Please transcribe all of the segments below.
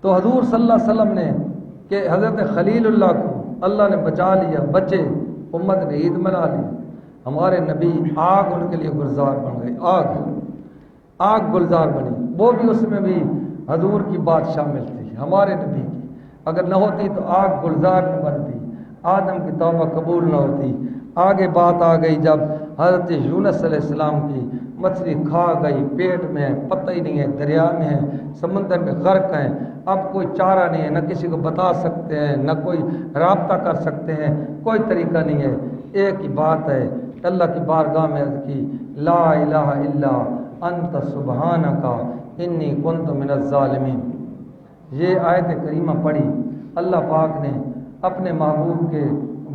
تو حضور صلی اللہ علیہ وسلم نے کہ حضرت خلیل اللہ کو اللہ نے بچا لیا، بچے، امت نے عید منا لی، ہمارے نبی آگ ان کے لیے گلزار بن گئی، آگ گلزار بنی، وہ بھی اس میں بھی حضور کی بات شامل تھی، ہمارے نبی کی، اگر نہ ہوتی تو آگ گلزار نہ بنتی، آدم کی توبہ قبول نہ ہوتی۔ آگے بات آ گئی جب حضرت یونس علیہ السلام کی مچھلی کھا گئی، پیٹ میں ہے، پتہ ہی نہیں ہے، دریا میں ہے، سمندر میں غرق ہیں، اب کوئی چارہ نہیں ہے، نہ کسی کو بتا سکتے ہیں، نہ کوئی رابطہ کر سکتے ہیں، کوئی طریقہ نہیں ہے، ایک ہی بات ہے، اللہ کی بارگاہ میں عرض کی لا الہ الا انت سبحانک انی کنت من الظالمین۔ یہ آیت کریمہ پڑھی، اللہ پاک نے اپنے محبوب کے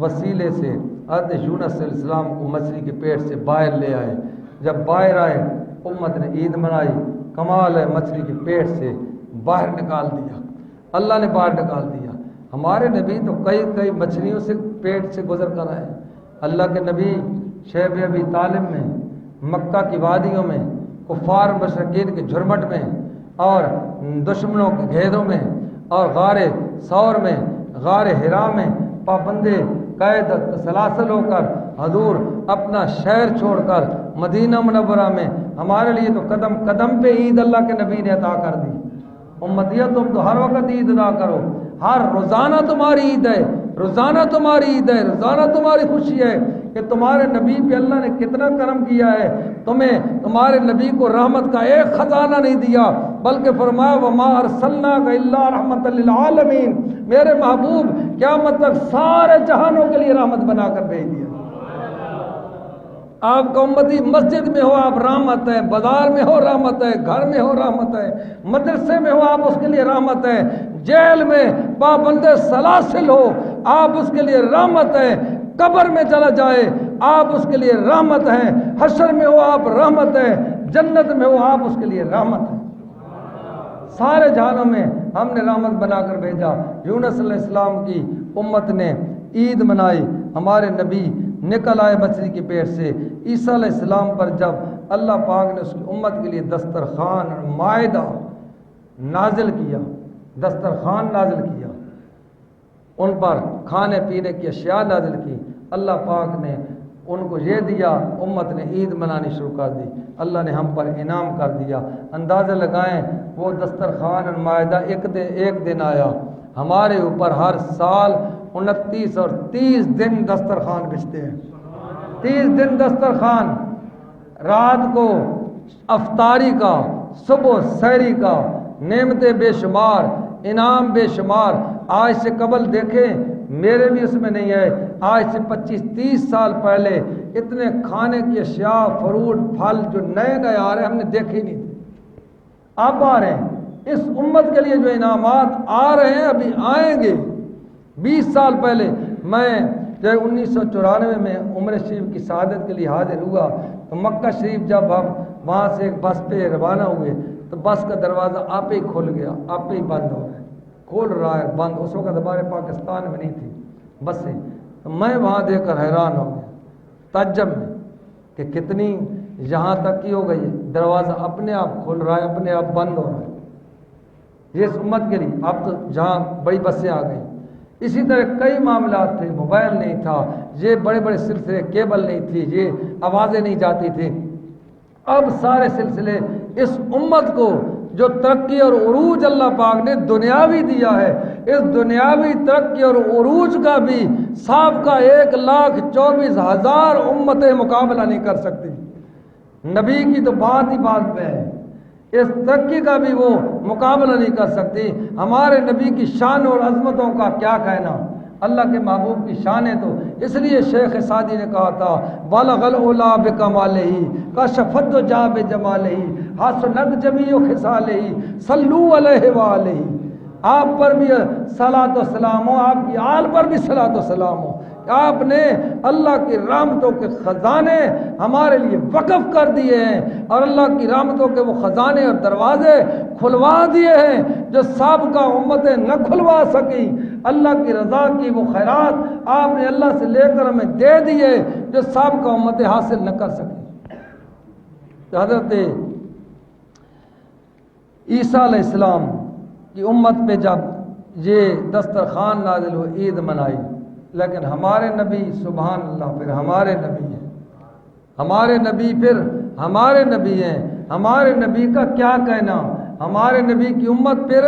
وسیلے سے حضرت یونس علیہ السلام کو مچھلی کے پیٹ سے باہر لے آئے، جب باہر آئے امت نے عید منائی، کمال ہے، مچھلی کے پیٹ سے باہر نکال دیا، اللہ نے باہر نکال دیا۔ ہمارے نبی تو کئی مچھلیوں سے پیٹ سے گزر کر آئے، اللہ کے نبی شیب ابی طالب میں، مکہ کی وادیوں میں، کفار مشرکین کے جھرمٹ میں، اور دشمنوں کے گھیروں میں، اور غار ثور میں، غار حرا میں پابندے قید سلاسل ہو کر حضور اپنا شہر چھوڑ کر مدینہ منورہ میں، ہمارے لیے تو قدم قدم پہ عید اللہ کے نبی نے عطا کر دی۔ امتیہ تم تو ہر وقت عید ادا کرو، ہر روزانہ تمہاری عید ہے، روزانہ تمہاری عید ہے، روزانہ تمہاری خوشی ہے کہ تمہارے نبی پہ اللہ نے کتنا کرم کیا ہے، تمہیں تمہارے نبی کو رحمت کا ایک خزانہ نہیں دیا، بلکہ فرمایا وما ارسلناک الا رحمت للعالمین، میرے محبوب قیامت تک سارے جہانوں کے لیے رحمت بنا کر بھیج دیا۔ آپ کا امتی مسجد میں ہو آپ رحمت ہے، بازار میں ہو رحمت ہے، گھر میں ہو رحمت ہے، مدرسے میں ہو آپ اس کے لیے رحمت ہے، جیل میں پابند سلاسل ہو آپ اس کے لیے رحمت ہے، قبر میں چلا جائے آپ اس کے لیے رحمت ہے، حشر میں ہو آپ رحمت ہے، جنت میں ہو آپ اس کے لیے رحمت ہے۔ سارے جہانوں میں ہم نے رحمت بنا کر بھیجا۔ یونس علیہ السلام کی امت نے عید منائی، ہمارے نبی نکل آئے مچھلی کے پیٹ سے۔ عیسیٰ علیہ السلام پر جب اللہ پاک نے اس کی امت کے لیے دسترخوان اور مائدہ نازل کیا، دسترخوان نازل کیا، ان پر کھانے پینے کی اشیاء نازل کی، اللہ پاک نے ان کو یہ دیا، امت نے عید منانی شروع کر دی، اللہ نے ہم پر انعام کر دیا۔ اندازہ لگائیں وہ دسترخوان اور مائدہ ایک دن آیا، ہمارے اوپر ہر سال 29 اور 30 دن دسترخوان بچتے ہیں، 30 دن دسترخوان، رات کو افطاری کا، صبح سحری کا، نعمتیں بے شمار، انعام بے شمار۔ آج سے قبل دیکھیں، میرے بھی اس میں نہیں ہے، آج سے 25-30 سال پہلے اتنے کھانے کی اشیاء، فروٹ پھل جو نئے نئے آ رہے ہیں ہم نے دیکھے ہی نہیں تھے، اب آ رہے ہیں۔ اس امت کے لیے جو انعامات آ رہے ہیں ابھی آئیں گے۔ 20 سال پہلے میں جب 1994 میں عمرہ شریف کی سعادت کے لیے حاضر ہوا تو مکہ شریف جب ہم وہاں سے ایک بس پہ روانہ ہوئے تو بس کا دروازہ آپ ہی کھل گیا، آپ ہی بند ہو گیا، کھول رہا ہے بند۔ اس وقت ہمارے پاکستان میں نہیں تھی بسیں، تو میں وہاں دیکھ کر حیران ہو گیا، تعجب میں کہ کتنی یہاں تک کی ہو گئی، دروازہ اپنے آپ کھل رہا ہے، اپنے آپ بند ہو رہا ہے۔ یہ اس امت کے لیے اب تو جہاں بڑی بسیں آ گئی، اسی طرح کئی معاملات تھے، موبائل نہیں تھا، یہ بڑے بڑے سلسلے، کیبل نہیں تھی، یہ آوازیں نہیں جاتی تھی، اب سارے سلسلے اس امت کو جو ترقی اور عروج اللہ پاک نے دنیاوی دیا ہے، اس دنیاوی ترقی اور عروج کا بھی سابقہ 1,24,000 امتیں مقابلہ نہیں کر سکتی۔ نبی کی تو بات ہی بات میں ہے، اس ترقی کا بھی وہ مقابلہ نہیں کر سکتی۔ ہمارے نبی کی شان اور عظمتوں کا کیا کہنا، اللہ کے محبوب کی شان ہے، تو اس لیے شیخ سعدی نے کہا تھا بلغ العلا بکمالہ کشف الدجی بجمالہ حسنت جمیع خصالہ صلوا علیہ وآلہ۔ آپ پر بھی صلاۃ و سلام ہو، آپ کی آل پر بھی صلاۃ و سلام ہو، آپ نے اللہ کی رحمتوں کے خزانے ہمارے لیے وقف کر دیے ہیں، اور اللہ کی رحمتوں کے وہ خزانے اور دروازے کھلوا دیے ہیں جو سابقہ امتیں نہ کھلوا سکیں۔ اللہ کی رضا کی وہ خیرات آپ نے اللہ سے لے کر ہمیں دے دیے جو سابقہ امتیں حاصل نہ کر سکیں۔ حضرت عیسیٰ علیہ السلام کی امت پہ جب یہ دسترخوان نازل ہو عید منائی، لیکن ہمارے نبی سبحان اللہ پھر ہمارے نبی ہیں، ہمارے نبی پھر ہمارے نبی ہیں، ہمارے نبی کا کیا کہنا، ہمارے نبی کی امت پھر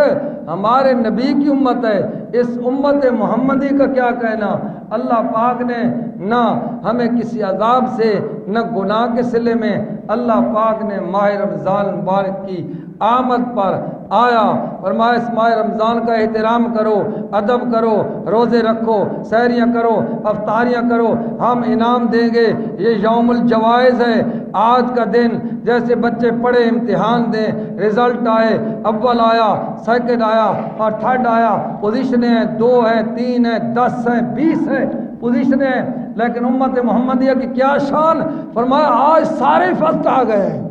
ہمارے نبی کی امت ہے، اس امت محمدی کا کیا کہنا۔ اللہ پاک نے نہ ہمیں کسی عذاب سے نہ گناہ کے صلے میں اللہ پاک نے ماہ رمضان مبارک کی آمد پر آیا فرمایا اس ماہ رمضان کا احترام کرو، ادب کرو، روزے رکھو، سحریاں کرو، افطاریاں کرو، ہم انعام دیں گے۔ یہ یوم الجوائز ہے، آج کا دن جیسے بچے پڑھے امتحان دیں، رزلٹ آئے، اول آیا، سیکنڈ آیا اور تھرڈ آیا، پوزیشنیں ہیں 2 ہیں 3 ہیں 10 ہیں 20 ہیں پوزیشنیں ہیں، لیکن امت محمدیہ کی کیا شان، فرمایا آج سارے فرسٹ آ گئے ہیں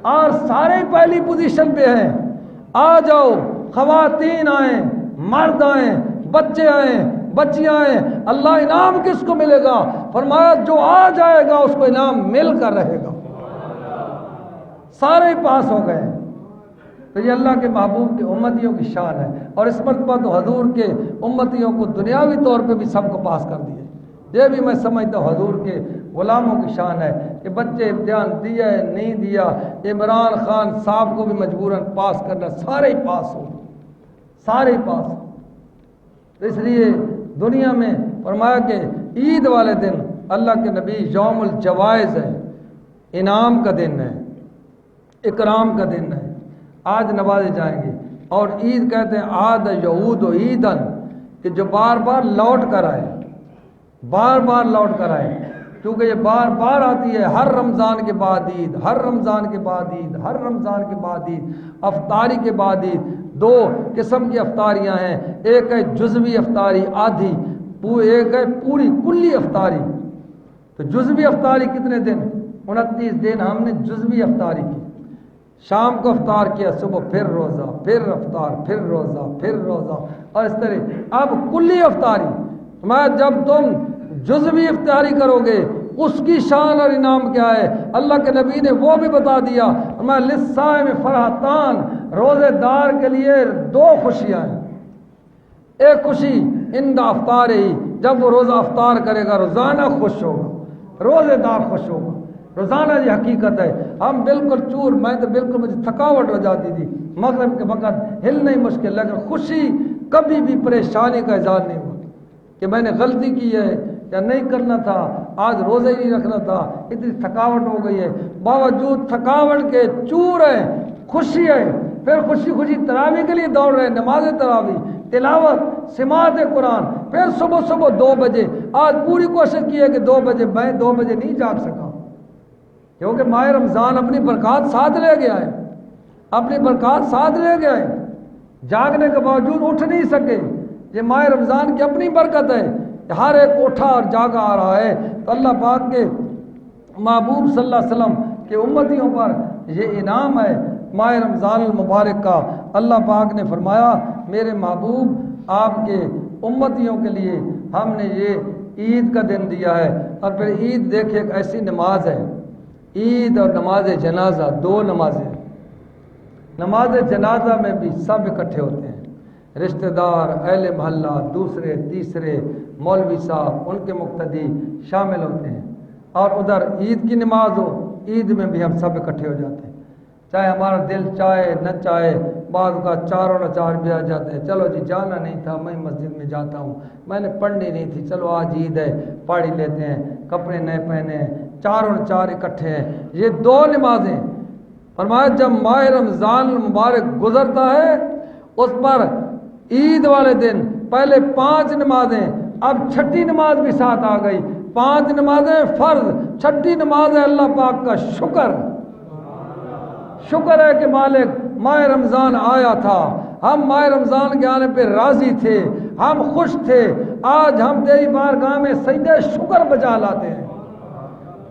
اور سارے پہلی پوزیشن پہ ہیں، آ جاؤ، خواتین آئیں، مرد آئیں، بچے آئیں، بچیاں آئیں، اللہ انعام کس کو ملے گا، فرمایا جو آ جائے گا اس کو انعام مل کر رہے گا، سارے پاس ہو گئے۔ تو یہ اللہ کے محبوب کے امتیوں کی شان ہے، اور اس مرتبہ تو حضور کے امتیوں کو دنیاوی طور پہ بھی سب کو پاس کر دیے۔ یہ بھی میں سمجھتا ہوں حضور کے غلاموں کی شان ہے کہ بچے امتحان دیا ہے نہیں دیا، عمران خان صاحب کو بھی مجبوراً پاس کرنا، سارے پاس ہو، سارے پاس ہو۔ تو اس لیے دنیا میں فرمایا کہ عید والے دن اللہ کے نبی یوم الجوائز ہے، انعام کا دن ہے، اکرام کا دن ہے، آج نوازے جائیں گے۔ اور عید کہتے ہیں عاد یعود و عیدن، کہ جو بار بار لوٹ کر آئے، بار بار لوٹ کر آئے، کیونکہ یہ بار بار آتی ہے، ہر رمضان کے بعد عید، ہر رمضان کے بعد عید، ہر رمضان کے بعد عید، افطاری کے بعد عید۔ 2 قسم کی افطاریاں ہیں، ایک ہے جزوی افطاری آدھی، ایک ہے پوری کلی افطاری۔ تو جزوی افطاری کتنے دن؟ 29 دن ہم نے جزوی افطاری کی، شام کو افطار کیا، صبح پھر روزہ، پھر افطار، پھر روزہ، پھر روزہ، اور اس طرح اب کلی افطاری۔ میں جب تم جزوی افطاری کرو گے اس کی شان اور انعام کیا ہے، اللہ کے نبی نے وہ بھی بتا دیا۔ میں للصائم فرحتان، روزے دار کے لیے 2 خوشیاں ہیں، ایک خوشی عند افطار ہی، جب وہ روزہ افطار کرے گا روزانہ خوش ہوگا، روزے دار خوش ہوگا روزانہ۔ یہ حقیقت ہے، ہم بالکل چور، میں تو بالکل مجھے تھکاوٹ ہو جاتی تھی مغرب کے وقت، ہلنا ہی مشکل، لیکن خوشی کبھی بھی پریشانی کا اظہار نہیں ہوا کہ میں نے غلطی کی ہے یا نہیں کرنا تھا، آج روزہ ہی نہیں رکھنا تھا، اتنی تھکاوٹ ہو گئی ہے، باوجود تھکاوٹ کے چور ہے، خوشی ہے، پھر خوشی خوشی تراویح کے لیے دوڑ رہے ہیں، نماز تراویح، تلاوت، سماعت قرآن، پھر صبح صبح 2 بجے، آج پوری کوشش کی ہے کہ 2 بجے، میں 2 بجے نہیں جاگ سکا کیونکہ ماہ رمضان اپنی برکات ساتھ لے گیا ہے، اپنی برکات ساتھ لے گیا ہے، جاگنے کے باوجود اٹھ نہیں سکے۔ یہ ماہ رمضان کی اپنی برکت ہے، ہر ایک اٹھا اور جاگا آ رہا ہے۔ تو اللہ پاک کے محبوب صلی اللہ علیہ وسلم کے امتیوں پر یہ انعام ہے ماہ رمضان المبارک کا۔ اللہ پاک نے فرمایا میرے محبوب آپ کے امتیوں کے لیے ہم نے یہ عید کا دن دیا ہے۔ اور پھر عید دیکھیں ایک ایسی نماز ہے، عید اور نماز جنازہ 2 نمازیں۔ نماز جنازہ میں بھی سب اکٹھے ہوتے ہیں، رشتہ دار، اہل محلہ، دوسرے تیسرے، مولوی صاحب، ان کے مقتدی شامل ہوتے ہیں۔ اور ادھر عید کی نماز ہو، عید میں بھی ہم سب اکٹھے ہو جاتے ہیں، چاہے ہمارا دل چاہے نہ چاہے، بعض کا 4 اور 4 بھی آ جاتے ہیں، چلو جی جانا نہیں تھا، میں مسجد میں جاتا ہوں، میں نے پڑھنی نہیں تھی، چلو آج عید ہے پڑھ ہی لیتے ہیں، کپڑے نئے پہنے ہیں، 4 اور 4 اکٹھے ہیں۔ یہ 2 نمازیں فرمایا جب ماہ رمضان المبارک گزرتا ہے اس پر عید والے دن پہلے 5 نمازیں، اب 6ٹھی نماز بھی ساتھ آ گئی، 5 نمازیں فرض، 6ٹھی نماز ہے اللہ پاک کا شکر۔ شکر ہے کہ مالک ماہ رمضان آیا تھا، ہم ماہ رمضان کے آنے پہ راضی تھے، ہم خوش تھے، آج ہم تیری بارگاہ میں سجدہ شکر بجا لاتے ہیں۔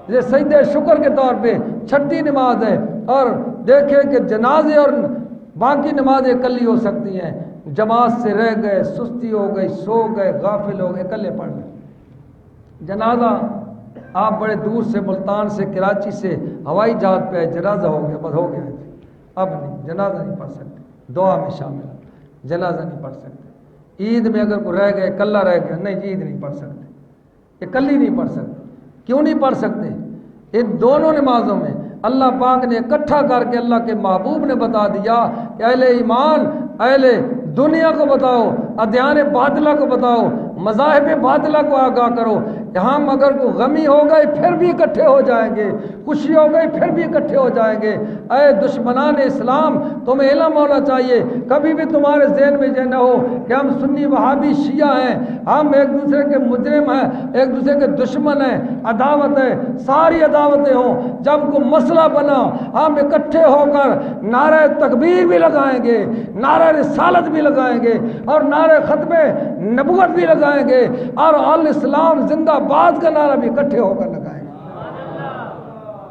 یہ سجدہ شکر کے طور پہ 6ٹھی نماز ہے۔ اور دیکھیں کہ جنازے اور باقی نمازیں اکلی ہو سکتی ہیں، جماعت سے رہ گئے، سستی ہو گئی، سو گئے، غافل ہو گئے، اکلے پڑھ گئے۔ جنازہ آپ بڑے دور سے، ملتان سے، کراچی سے ہوائی جہاز پہ جنازہ ہو گیا، بس ہو گیا، اب نہیں جنازہ نہیں پڑھ سکتے۔ دعا میں شامل ہو۔ جنازہ نہیں پڑھ سکتے، عید میں اگر کوئی رہ گئے کلہ رہ گیا، نہیں عید نہیں پڑھ سکتے، یہ کلی نہیں پڑھ سکتے۔ کیوں نہیں پڑھ سکتے؟ ان دونوں نمازوں میں اللہ پاک نے اکٹھا کر کے اللہ کے محبوب نے بتا دیا کہ اہل ایمان، اہل دنیا کو بتاؤ، ادیان باطلہ کو بتاؤ، مذاہب باطلہ کو آگاہ کرو کہ ہم اگر کوئی غمی ہو گئے پھر بھی اکٹھے ہو جائیں گے، خوشی ہو گئی پھر بھی اکٹھے ہو جائیں گے۔ اے دشمنان اسلام، تمہیں علم ہونا چاہیے، کبھی بھی تمہارے ذہن میں یہ نہ ہو کہ ہم سنی وہابی شیعہ ہیں، ہم ایک دوسرے کے مجرم ہیں، ایک دوسرے کے دشمن ہیں، عداوت ہے، ساری عداوتیں ہوں۔ جب کوئی مسئلہ بنا ہم اکٹھے ہو کر نعرہ تکبیر بھی لگائیں گے، نعرہ رسالت بھی لگائیں گے، اور نعرہ ختم نبوت بھی لگائیں گے، اور الاسلام زندہ باد کا نعرہ بھی اکٹھے ہو کر لگائیں گے۔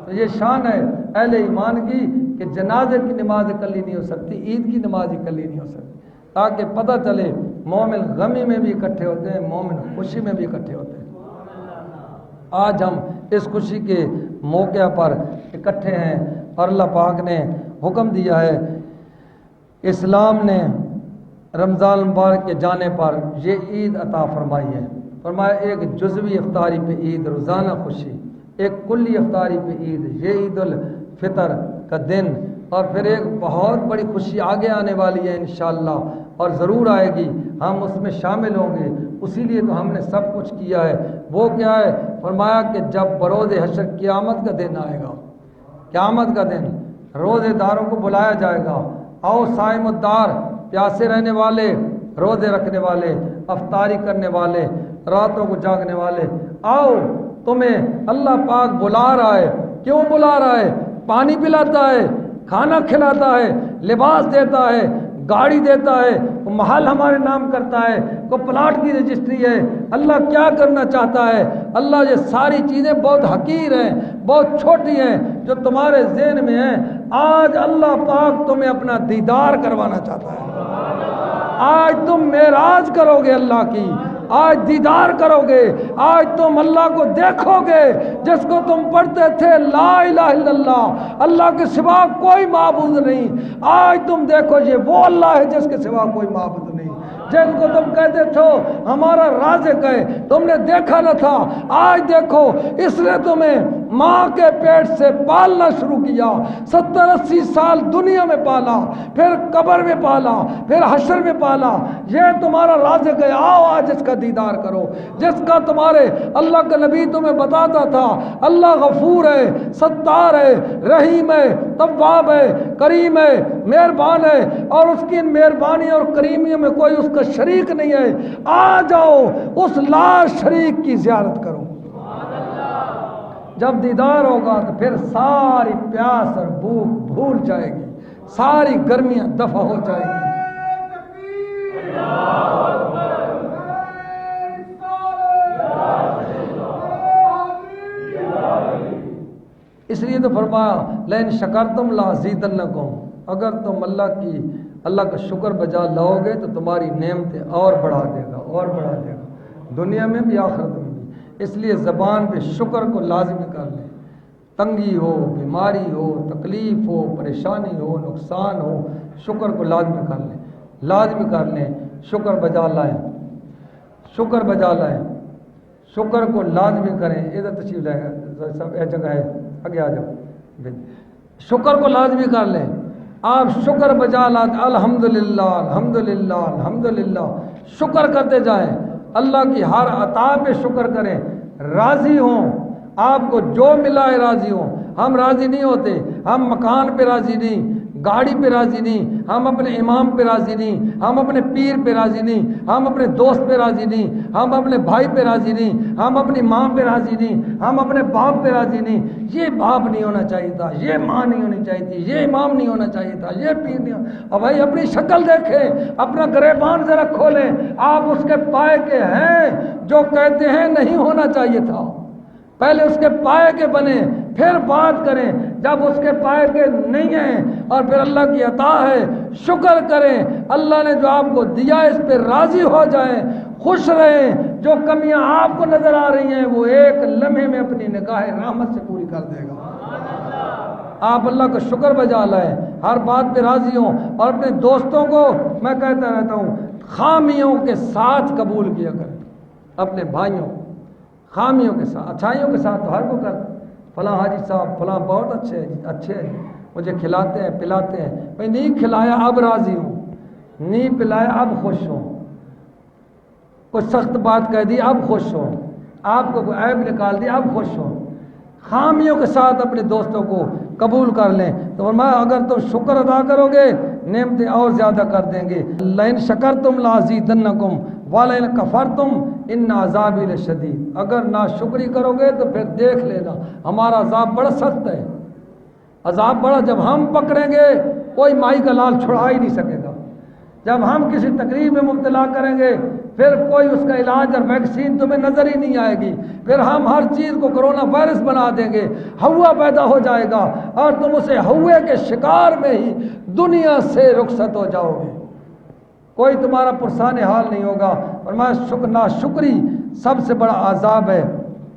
تو یہ شان ہے اہل ایمان کی کہ جنازے کی نماز اکلی نہیں ہو سکتی، عید کی نماز اکلی نہیں ہو سکتی، تاکہ پتہ چلے مومن غمی میں بھی اکٹھے ہوتے ہیں، مومن خوشی میں بھی اکٹھے ہوتے ہیں۔ آج ہم اس خوشی کے موقع پر اکٹھے ہیں، اور اللہ پاک نے حکم دیا ہے، اسلام نے رمضان المبارک کے جانے پر یہ عید عطا فرمائی ہے۔ فرمایا ایک جزوی افطاری پہ عید، روزانہ خوشی، ایک کلی افطاری پہ عید، یہ عید الفطر کا دن، اور پھر ایک بہت بڑی خوشی آگے آنے والی ہے انشاءاللہ، اور ضرور آئے گی، ہم اس میں شامل ہوں گے، اسی لیے تو ہم نے سب کچھ کیا ہے۔ وہ کیا ہے؟ فرمایا کہ جب بروز حشر قیامت کا دن آئے گا، قیامت کا دن، روزے داروں کو بلایا جائے گا، آؤ صائم الدار، پیاسے رہنے والے، روزے رکھنے والے، افطاری کرنے والے، راتوں کو جاگنے والے، آؤ تمہیں اللہ پاک بلا رہا ہے۔ کیوں بلا رہا ہے؟ پانی پلاتا ہے، کھانا کھلاتا ہے، لباس دیتا ہے، گاڑی دیتا ہے، محل ہمارے نام کرتا ہے، کو پلاٹ کی رجسٹری ہے۔ اللہ کیا کرنا چاہتا ہے؟ اللہ یہ ساری چیزیں بہت حقیر ہیں، بہت چھوٹی ہیں جو تمہارے ذہن میں ہیں۔ آج اللہ پاک تمہیں اپنا دیدار کروانا چاہتا ہے۔ آج تم معراج کرو گے اللہ کی، آج دیدار کرو گے، آج تم اللہ کو دیکھو گے جس کو تم پڑھتے تھے لا الہ الا اللہ، اللہ کے سوا کوئی معبود نہیں۔ آج تم دیکھو یہ وہ اللہ ہے جس کے سوا کوئی معبود نہیں، جن کو تم کہتے تھو ہمارا رازق ہے، تم نے دیکھا نہ تھا، آج دیکھو اس نے تمہیں ماں کے پیٹ سے پالنا شروع کیا، 70-80 سال دنیا میں پالا، پھر قبر میں پالا، پھر حشر میں پالا، یہ تمہارا رازق ہے۔ آؤ آج اس کا دیدار کرو، جس کا تمہارے اللہ کا نبی تمہیں بتاتا تھا اللہ غفور ہے، ستار ہے، رحیم ہے، تواب ہے، کریم ہے، مہربان ہے، اور اس کی مہربانی اور کریمیوں میں کوئی اس کا شریک نہیں ہے۔ آ جاؤ اس لا شریک کی زیارت کرو۔ جب دیدار ہوگا تو پھر ساری پیاس اور بھوک بھول جائے گی، ساری گرمیاں دفع ہو جائیں گی۔ اس لیے تو فرمایا لئن شکرتم لازیدنکم، اگر تم اللہ کا شکر بجا لاؤ گے تو تمہاری نعمتیں اور بڑھا دے گا، اور بڑھا دے گا، دنیا میں بھی آخرت میں بھی۔ اس لیے زبان پہ شکر کو لازمی کر لیں، تنگی ہو، بیماری ہو، تکلیف ہو، پریشانی ہو، نقصان ہو، شکر کو لازمی کر لیں، لازمی کر لیں، شکر بجا لائیں، شکر بجا لائیں، شکر کو لازمی کریں۔ ادھر تشریف لائیں، سب ایک جگہ ہے، آگے آ جاؤ۔ شکر کو لازمی کر لیں، آپ شکر بجا لائیں، الحمدللہ الحمدللہ الحمدللہ، شکر کرتے جائیں، اللہ کی ہر عطا پہ شکر کریں، راضی ہوں، آپ کو جو ملا ہے راضی ہوں۔ ہم راضی نہیں ہوتے، ہم مکان پہ راضی نہیں، گاڑی پہ راضی نہیں، ہم اپنے امام پہ راضی نہیں، ہم اپنے پیر پہ راضی نہیں، ہم اپنے دوست پہ راضی نہیں، ہم اپنے بھائی پہ راضی نہیں، ہم اپنی ماں پہ راضی نہیں، ہم اپنے باپ پہ راضی نہیں۔ یہ باپ نہیں ہونا چاہیے تھا، یہ ماں نہیں ہونی چاہیے تھی، یہ امام نہیں ہونا چاہیے تھا، یہ پیر نہیں اور بھائی اپنی شکل دیکھیں، اپنا گریبان ذرا کھولیں، آپ اس کے پائے کے ہیں جو کہتے ہیں نہیں ہونا چاہیے تھا۔ پہلے اس کے پائے کے بنے پھر بات کریں، جب اس کے پائے کے نہیں ہیں اور پھر اللہ کی عطا ہے، شکر کریں، اللہ نے جو آپ کو دیا اس پہ راضی ہو جائیں، خوش رہیں۔ جو کمیاں آپ کو نظر آ رہی ہیں وہ ایک لمحے میں اپنی نگاہ رحمت سے پوری کر دے گا۔ آپ اللہ کا شکر بجا لائیں، ہر بات پہ راضی ہوں، اور اپنے دوستوں کو میں کہتا رہتا ہوں خامیوں کے ساتھ قبول کیا کریں، اپنے بھائیوں خامیوں کے ساتھ، اچھائیوں کے ساتھ تو ہر کو کر، فلاں حاجی صاحب فلاں بہت اچھے ہیں، مجھے کھلاتے ہیں پلاتے ہیں، میں نہیں کھلایا اب راضی ہوں، نہیں پلایا اب خوش ہوں، کوئی سخت بات کہہ دی اب خوش ہوں، آپ کو کوئی عیب نکال دی اب خوش ہوں، خامیوں کے ساتھ اپنے دوستوں کو قبول کر لیں تو فرمایا اگر تم شکر ادا کرو گے نعمتیں اور زیادہ کر دیں گے، لئن شکرتم لازیدنکم ولئن کفرتم ان عذابی لشدید، اگر ناشکری کرو گے تو پھر دیکھ لینا ہمارا عذاب بڑا سخت ہے، عذاب بڑا، جب ہم پکڑیں گے کوئی مائی کا لال چھڑا ہی نہیں سکے گا، جب ہم کسی تقریب میں مبتلا کریں گے پھر کوئی اس کا علاج اور ویکسین تمہیں نظر ہی نہیں آئے گی، پھر ہم ہر چیز کو کرونا وائرس بنا دیں گے، ہوا پیدا ہو جائے گا اور تم اسے ہوے کے شکار میں ہی دنیا سے رخصت ہو جاؤ گے، کوئی تمہارا پرسان حال نہیں ہوگا۔ فرمایا ناشکری سب سے بڑا عذاب ہے،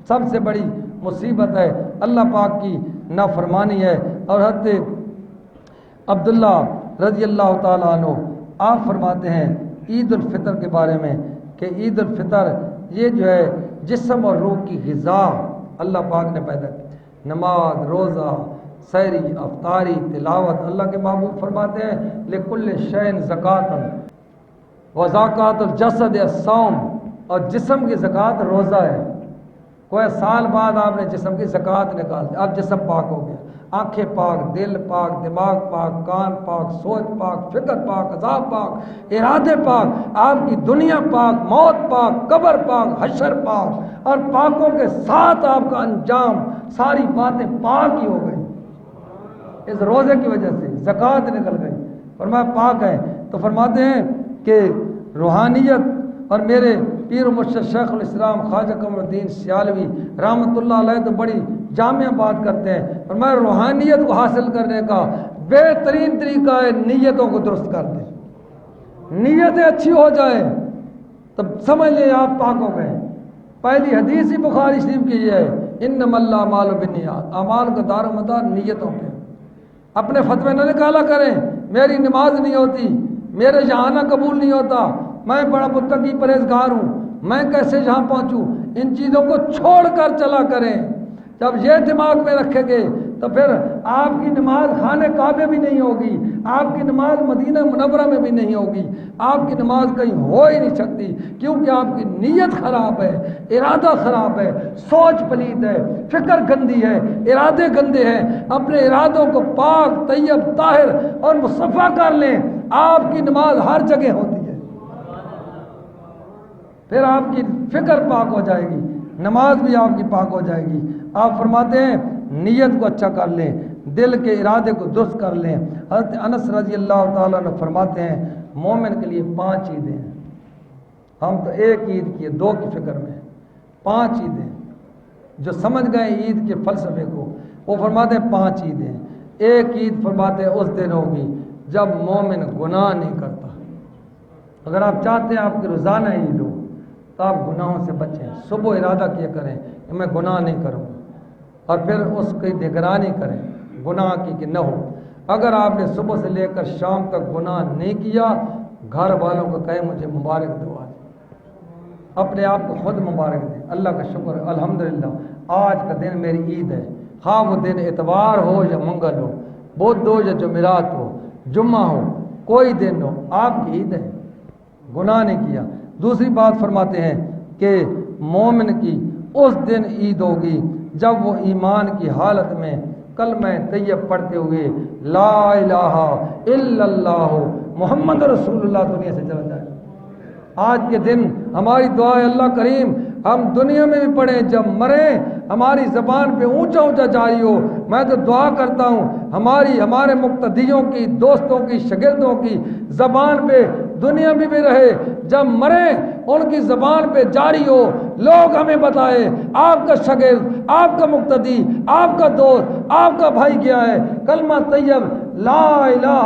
سب سے بڑی مصیبت ہے، اللہ پاک کی نافرمانی ہے۔ اور حضرت عبداللہ رضی اللہ تعالیٰ عنہ آپ فرماتے ہیں عید الفطر کے بارے میں کہ عید الفطر یہ جو ہے جسم اور روح کی غذا اللہ پاک نے پیدا کی، نماز، روزہ، سحری، افطاری، تلاوت، اللہ کے محبوب فرماتے ہیں لکل شین زکاتن وزکات الجسد الصوم، اور جسم کی زکات روزہ ہے، کوئی سال بعد آپ نے جسم کی زکات نکال دی، اب جسم پاک ہو گیا، آنکھیں پاک، دل پاک، دماغ پاک، کان پاک، سوچ پاک، فکر پاک، عذاب پاک، ارادے پاک، آپ کی دنیا پاک، موت پاک، قبر پاک، حشر پاک، اور پاکوں کے ساتھ آپ کا انجام، ساری باتیں پاک ہی ہو گئی اس روزے کی وجہ سے، زکات نکل گئی، فرمایا پاک ہے۔ تو فرماتے ہیں کہ روحانیت، اور میرے پیر و مرشد شیخ الاسلام خواجہ قمر الدین سیالوی رحمۃ اللہ علیہ تو بڑی جامع بات کرتے ہیں، فرمایا روحانیت کو حاصل کرنے کا بہترین طریقہ ہے نیتوں کو درست کر دیں، نیتیں اچھی ہو جائیں تب سمجھ لیں آپ پاک ہو گئے۔ پہلی حدیث ہی بخاری شریف کی یہ ہے انما الاعمال بالنیات، اعمال کا دار و مدار نیتوں پہ، اپنے فتوے نہ نکالا کریں میری نماز نہیں ہوتی، میرے یہاں آنا قبول نہیں ہوتا، میں بڑا متقی پرہیزگار ہوں، میں کیسے یہاں پہنچوں، ان چیزوں کو چھوڑ کر چلا کریں۔ جب یہ دماغ میں رکھیں گے تو پھر آپ کی نماز خانہ کعبے بھی نہیں ہوگی، آپ کی نماز مدینہ منورہ میں بھی نہیں ہوگی، آپ کی نماز کہیں ہو ہی نہیں سکتی، کیونکہ آپ کی نیت خراب ہے، ارادہ خراب ہے، سوچ پلید ہے، فکر گندی ہے، ارادے گندے ہیں۔ اپنے ارادوں کو پاک، طیب، طاہر اور مصفا کر لیں، آپ کی نماز ہر جگہ ہوتی ہے، پھر آپ کی فکر پاک ہو جائے گی، نماز بھی آپ کی پاک ہو جائے گی۔ آپ فرماتے ہیں نیت کو اچھا کر لیں، دل کے ارادے کو درست کر لیں۔ حضرت انس رضی اللہ تعالیٰ عنہ فرماتے ہیں مومن کے لیے 5 عیدیں ہیں، ہم تو ایک عید کی 2 کی فکر میں، 5 عیدیں، جو سمجھ گئے عید کے فلسفے کو وہ فرماتے ہیں 5 عیدیں۔ ایک عید فرماتے ہیں اس دن ہوگی جب مومن گناہ نہیں کرتا۔ اگر آپ چاہتے ہیں آپ کی روزانہ عید ہو تو آپ گناہوں سے بچیں، صبح ارادہ کیا کریں کہ میں گناہ نہیں کروں، اور پھر اس کی نگرانی کریں گناہ کی کہ نہ ہو۔ اگر آپ نے صبح سے لے کر شام تک گناہ نہیں کیا، گھر والوں کو کہیں مجھے مبارک دو، اپنے آپ کو خود مبارک دیں، اللہ کا شکر الحمدللہ آج کا دن میری عید ہے، خواہ وہ دن اتوار ہو یا منگل ہو، بدھ ہو یا جمعرات ہو، جمعہ ہو، کوئی دن ہو، آپ کی عید ہے، گناہ نہیں کیا۔ دوسری بات فرماتے ہیں کہ مومن کی اس دن عید ہوگی جب وہ ایمان کی حالت میں کلمہ طیب پڑھتے ہوئے لا الہ الا اللہ محمد رسول اللہ دنیا سے چلا جائے۔ آج کے دن ہماری دعا ہے اللہ کریم ہم دنیا میں بھی پڑھیں، جب مریں ہماری زبان پہ اونچا اونچا جاری ہو۔ میں تو دعا کرتا ہوں ہمارے مقتدیوں کی، دوستوں کی، شاگردوں کی زبان پہ دنیا میں بھی رہے، جب مریں ان کی زبان پہ جاری ہو، لوگ ہمیں بتائے آپ کا شاگرد، آپ کا مقتدی، آپ کا دوست، آپ کا بھائی کیا ہے، کلمہ طیب لا الہ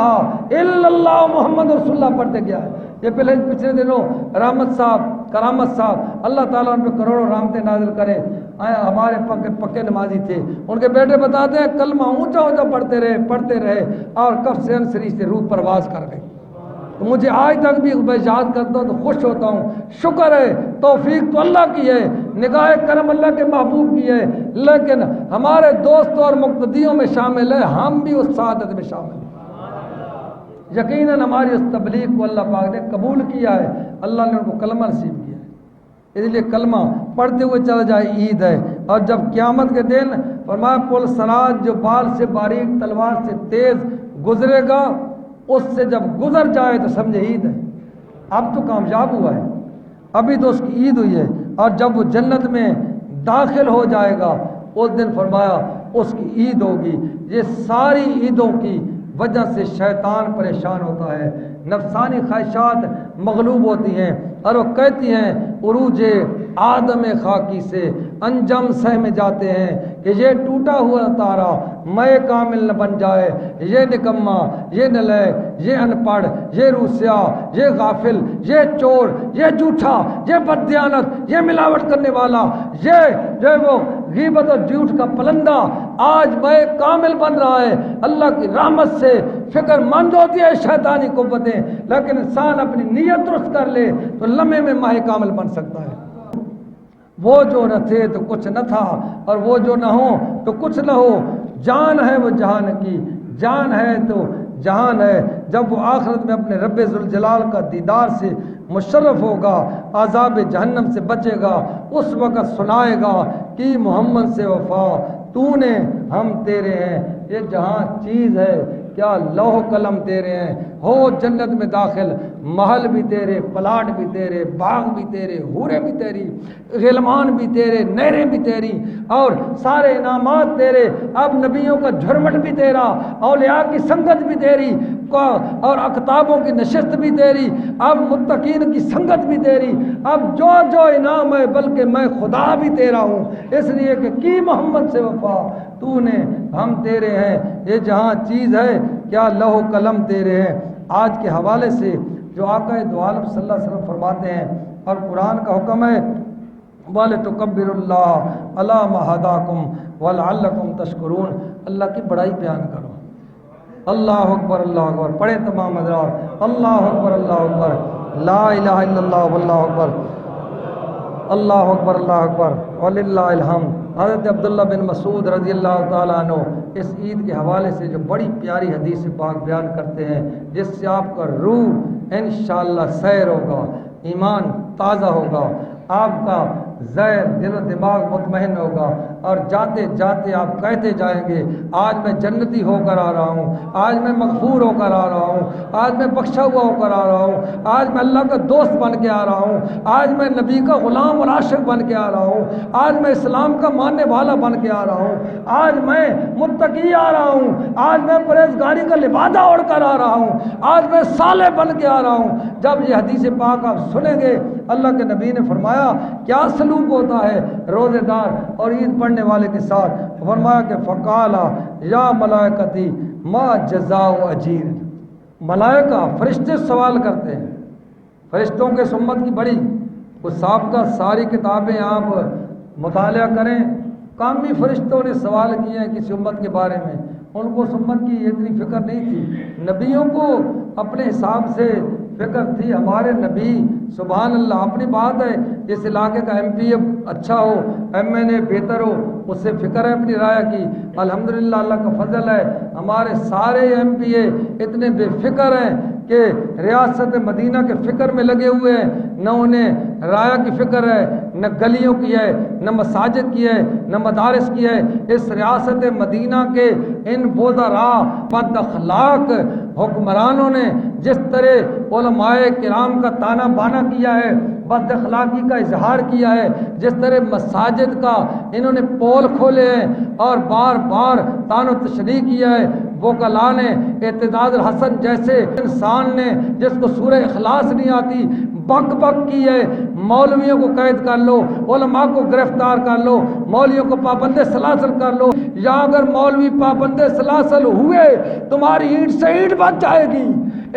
الا اللہ محمد رسول اللہ پڑھتے گیا ہے۔ یہ پچھلے دنوں رحمت صاحب، کرامت صاحب، اللہ تعالیٰ ان پہ کروڑوں رحمتیں نازل کرے، ہمارے پکے نمازی تھے، ان کے بیٹے بتاتے ہیں کلمہ اونچا اونچا پڑھتے رہے اور کف سے انسری سے روح پرواز کر گئی۔ تو مجھے آج تک بھی میں یاد کرتا ہوں تو خوش ہوتا ہوں، شکر ہے، توفیق تو اللہ کی ہے، نگاہ کرم اللہ کے محبوب کی ہے، لیکن ہمارے دوستوں اور مقتدیوں میں شامل ہے، ہم بھی اس سعادت میں شامل ہیں۔ یقیناً ہماری اس تبلیغ کو اللہ پاک نے قبول کیا ہے، اللہ نے ان کو کلمہ نصیب کیا ہے، اس لیے کلمہ پڑھتے ہوئے چلا جائے عید ہے۔ اور جب قیامت کے دن فرمایا پل صراط جو بال سے باریک تلوار سے تیز گزرے گا، اس سے جب گزر جائے تو سمجھے عید ہے، اب تو کامیاب ہوا ہے، ابھی تو اس کی عید ہوئی ہے۔ اور جب وہ جنت میں داخل ہو جائے گا اس دن فرمایا اس کی عید ہوگی۔ یہ ساری عیدوں کی وجہ سے شیطان پریشان ہوتا ہے، نفسانی خواہشات مغلوب ہوتی ہیں، اور وہ کہتی ہیں عروج آدم خاکی سے انجم سہ میں جاتے ہیں کہ یہ ٹوٹا ہوا تارا میں کامل نہ بن جائے، یہ نکما، یہ نلے، یہ ان پڑھ، یہ روسیا، یہ غافل، یہ چور، یہ جھوٹا، یہ بددیانت، یہ ملاوٹ کرنے والا، یہ جو وہ غیبت اور جھوٹ کا پلندہ آج میں کامل بن رہا ہے۔ اللہ کی رحمت سے فکر مند ہوتی ہے شیطانی قوتیں، لیکن انسان اپنی نیت درست کر لے تو لمحے میں ماہ کامل بن سکتا ہے۔ وہ جو نہ تھے تو کچھ نہ تھا، اور وہ جو نہ ہو تو کچھ نہ ہو، جان ہے وہ جہان کی، جان ہے تو جہان ہے۔ جب وہ آخرت میں اپنے رب ذوالجلال کا دیدار سے مشرف ہوگا، عذاب جہنم سے بچے گا، اس وقت سنائے گا کہ محمد سے وفا تو نے ہم تیرے ہیں، یہ جہاں چیز ہے کیا لوح قلم تیرے ہیں، ہو جنت میں داخل، محل بھی تیرے، پلاٹ بھی تیرے، باغ بھی تیرے، حوریں بھی تیری، غلمان بھی تیرے، نہریں بھی تیری، اور سارے انعامات تیرے۔ اب نبیوں کا جھرمٹ بھی تیرا، اولیاء کی سنگت بھی تیری، اور اقطابوں کی نشست بھی تیری، اب متقین کی سنگت بھی تیری، اب جو جو انعام ہے بلکہ میں خدا بھی تیرا ہوں، اس لیے کہ کی محمد سے وفا تو نے ہم تیرے ہیں، یہ جہاں چیز ہے کیا لوح قلم تیرے ہیں۔ آج کے حوالے سے جو آقا دو عالم صلی اللہ علیہ وسلم فرماتے ہیں، اور قرآن کا حکم ہے وَلِتُكَبِّرُوا اللَّهَ عَلَىٰ مَا هَدَاكُمْ وَلَعَلَّكُمْ تَشْكُرُونَ، اللہ کی بڑائی بیان کرو، اللہ اکبر اللہ اکبر، پڑھے تمام حضرات، اللہ اکبر اللہ اکبر، لا الہ الا اللہ واللہ اکبر، اللہ اکبر اللہ اکبر وللہ الحمد۔ حضرت عبداللہ بن مسعود رضی اللہ تعالیٰ عنہ اس عید کے حوالے سے جو بڑی پیاری حدیث پاک بیان کرتے ہیں، جس سے آپ کا روح انشاءاللہ سیر ہوگا، ایمان تازہ ہوگا، آپ کا ذہن دل و دماغ مطمئن ہوگا، اور جاتے جاتے آپ کہتے جائیں گے آج میں جنتی ہو کر آ رہا ہوں، آج میں مغفور ہو کر آ رہا ہوں، آج میں بخشا ہوا ہو کر آ رہا ہوں، آج میں اللہ کا دوست بن کے آ رہا ہوں، آج میں نبی کا غلام اور عاشق بن کے آ رہا ہوں، آج میں اسلام کا ماننے والا بن کے آ رہا ہوں، آج میں متقی آ رہا ہوں، آج میں پرہیزگاری کا لبادہ اوڑھ کر آ رہا ہوں، آج میں صالح بن کے آ رہا ہوں۔ جب یہ حدیث پاک آپ سنیں گے، اللہ کے نبی نے فرمایا کیا سلوک ہوتا ہے روزے دار اور عید پڑھنے والے کے ساتھ، فرمایا کہ فقالا یا ملائکتی ما جزاء اجیر، ملائکہ فرشتے سوال کرتے ہیں، فرشتوں کے سمت کی بڑی وہ سابقہ ساری کتابیں آپ مطالعہ کریں، کامی فرشتوں نے سوال کیے ہیں کسی امت کے بارے میں، ان کو اس امت کی اتنی فکر نہیں تھی، نبیوں کو اپنے حساب سے فکر تھی، ہمارے نبی سبحان اللہ، اپنی بات ہے جس علاقے کا ایم پی اچھا ہو، ایم این اے بہتر ہو، اس سے فکر ہے اپنی رائے کی، الحمدللہ اللہ کا فضل ہے، ہمارے سارے ایم پی اے اتنے بے فکر ہیں کہ ریاست مدینہ کے فکر میں لگے ہوئے ہیں، نہ انہیں رایہ کی فکر ہے، نہ گلیوں کی ہے، نہ مساجد کی ہے، نہ مدارس کی ہے۔ اس ریاست مدینہ کے ان وزراء بد اخلاق حکمرانوں نے جس طرح علماء کرام کا تانا بانا کیا ہے، بد اخلاقی کا اظہار کیا ہے، جس طرح مساجد کا انہوں نے پول کھولے ہیں اور بار بار تان و تشریح کیا ہے، وکلاء نے اعتداد الحسن جیسے انسان نے جس کو سورہ اخلاص نہیں آتی بک بک کی ہے، مولویوں کو قید کر لو، علماء کو گرفتار کر لو، مولویوں کو پابند سلاسل کر لو، یا اگر مولوی پابند سلاسل ہوئے تمہاری اینٹ سے اینٹ بچ جائے گی۔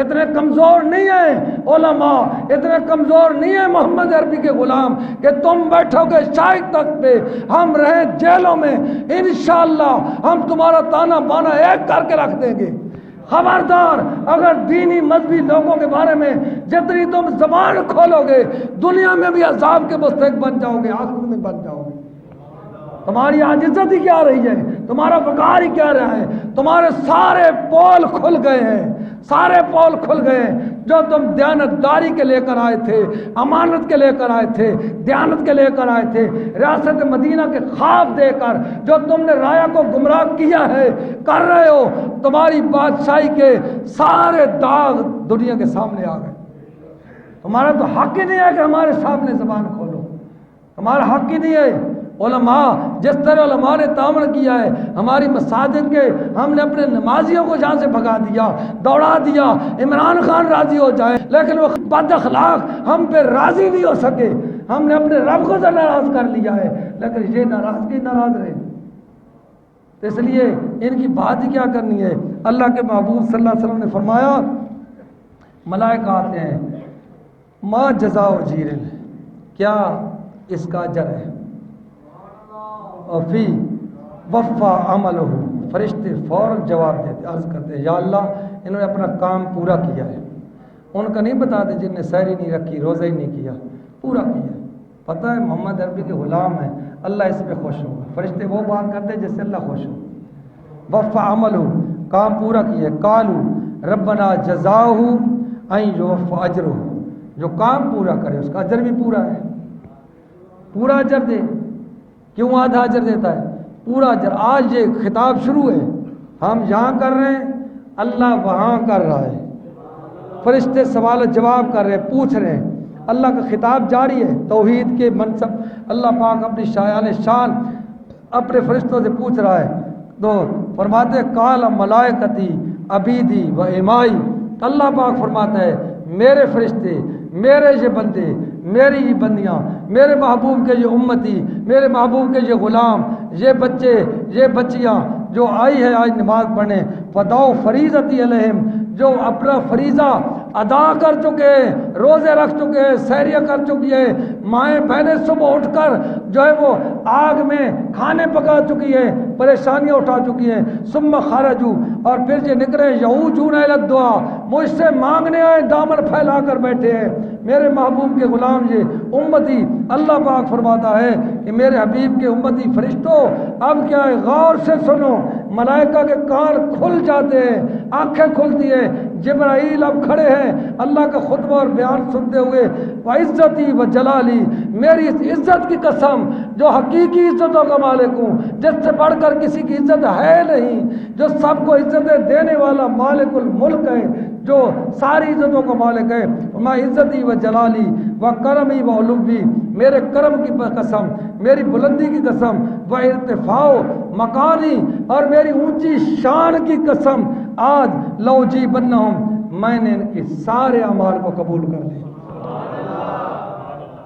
اتنے کمزور نہیں ہیں علماء، اتنے کمزور نہیں ہیں محمد عربی کے غلام کہ تم بیٹھو گے شاہی تخت پہ، ہم رہیں جیلوں میں، انشاءاللہ ہم تمہارا تانا بانا ایک کر کے رکھ دیں گے۔ خبردار، اگر دینی مذہبی لوگوں کے بارے میں جتنی تم زبان کھولو گے دنیا میں بھی عذاب کے مستحق بن جاؤ گے، آخرت میں بن جاؤ گے۔ تمہاری عاجزت ہی کیا رہی ہے، تمہارا وقار ہی کیا رہا ہے، تمہارے سارے پول کھل گئے ہیں، سارے پول کھل گئے ہیں۔ جو تم دیانتداری کے لے کر آئے تھے، امانت کے لے کر آئے تھے، دیانت کے لے کر آئے تھے، ریاست مدینہ کے خواب دے کر جو تم نے رایا کو گمراہ کیا ہے، کر رہے ہو، تمہاری بادشاہی کے سارے داغ دنیا کے سامنے آ گئے۔ تمہارا تو حق ہی نہیں ہے کہ ہمارے سامنے زبان کھولو، ہمارا حق ہی نہیں ہے۔ علماء، جس طرح علماء نے تعاون کیا ہے ہماری مساجد کے، ہم نے اپنے نمازیوں کو جہاں سے بھگا دیا، دوڑا دیا، عمران خان راضی ہو جائے لیکن وہ بد اخلاق ہم پہ راضی نہیں ہو سکے، ہم نے اپنے رب کو تو ناراض کر لیا ہے لیکن یہ ناراضگی ناراض رہے۔ تو اس لیے ان کی بات ہی کیا کرنی ہے۔ اللہ کے محبوب صلی اللہ علیہ وسلم نے فرمایا، ملائکہ آتے ہیں، ما جزاء اجیر، کیا اس کا اجر ہے، اور فی وفا عملہ، فرشتے فوراً جواب دیتے، عرض کرتے ہیں یا اللہ انہوں نے اپنا کام پورا کیا ہے۔ ان کا نہیں بتاتے جن نے سحری نہیں رکھی، روزہ ہی نہیں کیا، پورا کیا۔ پتہ ہے محمد عربی کے غلام ہیں، اللہ اس پہ خوش ہوگا۔ فرشتے وہ بات کرتے ہیں جس سے اللہ خوش ہو۔ وفا عملہ، کام پورا کیا۔ قالوا ربنا جزاہ ان یوفى اجرہ، جو کام پورا کرے اس کا اجر بھی پورا ہے، پورا اجر دے۔ کیوں آدھا اجر دیتا ہے؟ پورا اجر۔ آج یہ خطاب شروع ہے، ہم یہاں کر رہے ہیں، اللہ وہاں کر رہا ہے، فرشتے سوال جواب کر رہے ہیں، پوچھ رہے ہیں، اللہ کا خطاب جاری ہے۔ توحید کے منصب اللہ پاک اپنی شایان شان اپنے فرشتوں سے پوچھ رہا ہے، تو فرماتے قال ملائکتی عبیدی و امائی، اللہ پاک فرماتا ہے میرے فرشتے، میرے یہ بندے، میری یہ بندیاں، میرے محبوب کے یہ امتی، میرے محبوب کے یہ غلام، یہ بچے، یہ بچیاں جو آئی ہے آج نماز پڑھنے، فداؤ فریضتی علیہم، جو اپنا فریضہ ادا کر چکے ہیں، روزے رکھ چکے ہیں، سحریہ کر چکی ہیں، مائیں بہنیں صبح اٹھ کر جو ہے وہ آگ میں کھانے پکا چکی ہیں، پریشانیاں اٹھا چکی ہیں، ثم خرجوا، اور پھر یہ نکلے یعوجون الی الدعاء، مجھ سے مانگنے آئے، دامن پھیلا کر بیٹھے ہیں، میرے محبوب کے غلام یہ امتی۔ اللہ پاک فرماتا ہے کہ میرے حبیب کے امتی فرشتوں اب کیا ہے، غور سے سنو، ملائکہ کے کان کھل جاتے ہیں، آنکھیں کھلتی ہیں، جبرائیل اب کھڑے ہیں اللہ کا خطبہ اور بیان سنتے ہوئے، وعزتی و جلالی، میری اس عزت کی قسم جو حقیقی عزتوں کا مالک ہوں، جس سے بڑھ کر کسی کی عزت ہے نہیں، جو سب کو عزتیں دینے والا مالک الملک ہے، جو ساری عزتوں کا مالک ہے، میں عزتی و جلالی و کرمی و علوی، میرے کرم کی قسم، میری بلندی کی قسم، و ارتفاع مکانی، اور میری اونچی شان کی قسم، آج لو جی بنہم، میں نے ان کے سارے اعمال کو قبول کر لیا،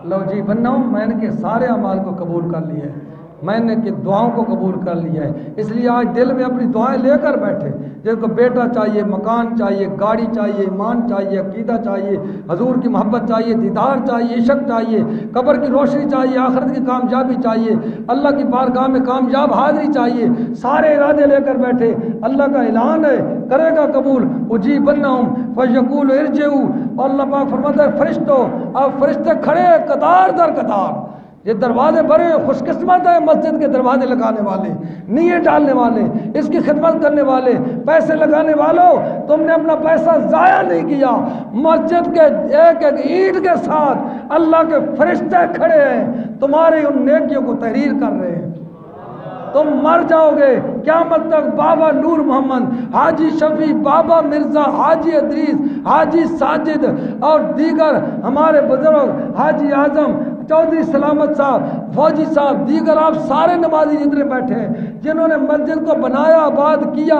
لو جی بنہم، میں نے ان کے سارے اعمال کو قبول کر لیا ہے، میں نے ان کی دعاؤں کو قبول کر لیا ہے۔ اس لیے آج دل میں اپنی دعائیں لے کر بیٹھے، جس کو بیٹا چاہیے، مکان چاہیے، گاڑی چاہیے، ایمان چاہیے، عقیدہ چاہیے، حضور کی محبت چاہیے، دیدار چاہیے، عشق چاہیے، قبر کی روشنی چاہیے، آخرت کی کامیابی چاہیے، اللہ کی بارگاہ میں کامیاب حاضری چاہیے، سارے ارادے لے کر بیٹھے۔ اللہ کا اعلان ہے، کرے گا قبول، اجیبنہم فیقول ارجعوا، اور اللہ پاک فرماتا ہے فرشتوں، اب فرشتے کھڑے ہیں قطار در قطار، یہ دروازے بھرے، خوش قسمت ہے مسجد کے دروازے لگانے والے، نیے ڈالنے والے، اس کی خدمت کرنے والے، پیسے لگانے والوں، تم نے اپنا پیسہ ضائع نہیں کیا، مسجد کے ایک ایک اینٹ کے ساتھ اللہ کے فرشتے کھڑے ہیں، تمہاری ان نیکیوں کو تحریر کر رہے ہیں۔ تم مر جاؤ گے، قیامت تک بابا نور محمد، حاجی شفیع، بابا مرزا، حاجی ادریس، حاجی ساجد اور دیگر ہمارے بزرگ، حاجی اعظم، چودھری سلامت صاحب، فوجی صاحب، دیگر آپ سارے نمازی جتنے بیٹھے ہیں جنہوں نے مسجد کو بنایا، آباد کیا،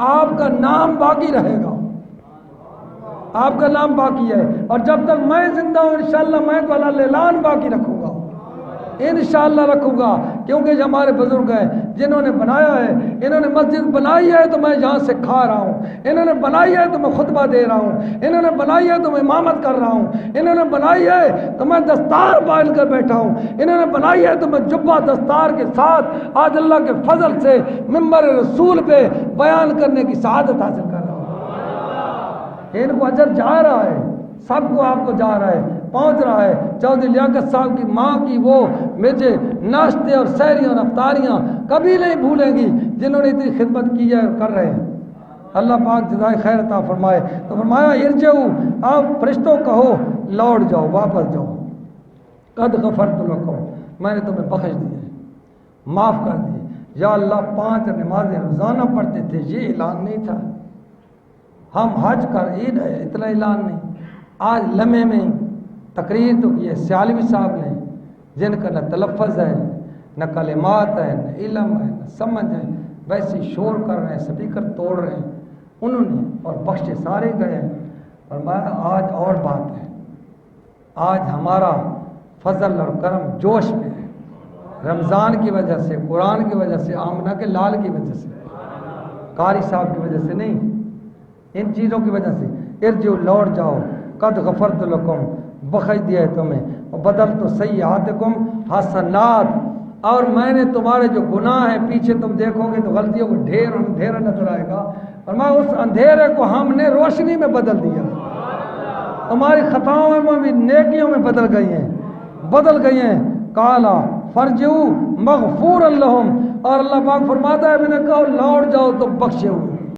آپ کا نام باقی رہے گا، آپ کا نام باقی ہے، اور جب تک میں زندہ ہوں انشاءاللہ میں تو اللہ اعلان باقی رکھوں گا، انشاءاللہ رکھوں گا، کیونکہ جو ہمارے بزرگ ہیں جنہوں نے بنایا ہے، انہوں نے مسجد بنائی ہے تو میں یہاں سے کھا رہا ہوں، انہوں نے بنائی ہے تو میں خطبہ دے رہا ہوں، انہوں نے بنائی ہے تو میں امامت کر رہا ہوں، انہوں نے بنائی ہے تو میں دستار باندھ کر بیٹھا ہوں، انہوں نے بنائی ہے تو میں جبہ دستار کے ساتھ آج اللہ کے فضل سے منبر رسول پہ بیان کرنے کی سعادت حاصل کر رہا ہوں۔ ان کو اجر جا رہا ہے، سب کو آپ کو جا رہا ہے، پہنچ رہا ہے۔ چودھری لیاقت صاحب کی ماں کی وہ میرے ناشتے اور سحریاں اور افطاریاں کبھی نہیں بھولیں گی، جنہوں نے اتنی خدمت کی ہے اور کر رہے ہیں۔ اللہ پاک جزائے خیر عطا فرمائے۔ تو فرمایا ارجعوا، آپ فرشتوں کہو لوٹ جاؤ، واپس جاؤ، قد غفرت لکم، میں نے تمہیں بخش دیے، معاف کر دیے۔ یا اللہ 5 نمازیں روزانہ پڑھتے تھے، یہ اعلان نہیں تھا، ہم حج کر عید ہے اتنا اعلان نہیں۔ آج لمحے میں تقریر تو کی ہے سیالوی صاحب نے، جن کا نہ تلفظ ہے، نہ کلمات ہے، نہ علم ہے، نہ سمجھ ہے، ویسے شور کر رہے ہیں، سپیکر توڑ رہے ہیں انہوں نے، اور بخشے سارے گئے ہیں۔ اور میں آج اور بات ہے، آج ہمارا فضل اور کرم جوش میں ہے، رمضان کی وجہ سے، قرآن کی وجہ سے، آمنہ کے لال کی وجہ سے، قاری صاحب کی وجہ سے نہیں، ان چیزوں کی وجہ سے۔ ارجعوا، لوٹ جاؤ، قد غفرت لکم، بخش دیا ہے تمہیں، بدلت سیئاتکم حسنات، اور میں نے تمہارے جو گناہ ہیں پیچھے تم دیکھو گے تو غلطیوں کو ڈھیر اندھیرا نظر آئے گا، اور میں اس اندھیرے کو ہم نے روشنی میں بدل دیا، تمہاری خطاؤں میں بھی نیکیوں میں بدل گئی ہیں۔ کالا فرجعوا مغفورا لہم، اور اللہ پاک فرماتا ہے میں نے کہا لوٹ جاؤ تو بخشے ہوئے،